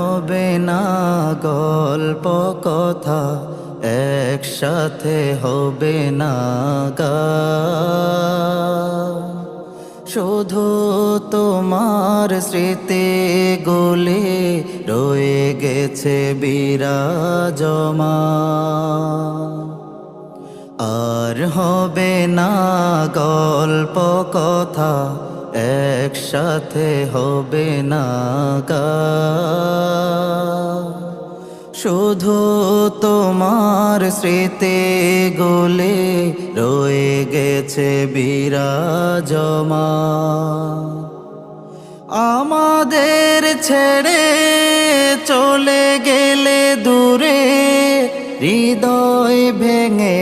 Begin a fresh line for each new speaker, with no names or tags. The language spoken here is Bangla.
হবে না গল্প কথা, একসাথে হবে না গান। শুধু তোমার স্মৃতিগুলি রয়ে গেছে বিরাজমান। আর হবে না গল্প কথা, একসাথে হবে না গান। শুধু তোমার স্মৃতিগুলি রয়ে গেছে বিরাজমান। আমাদের ছেড়ে চলে গেলে দূরে, হৃদয় ভেঙে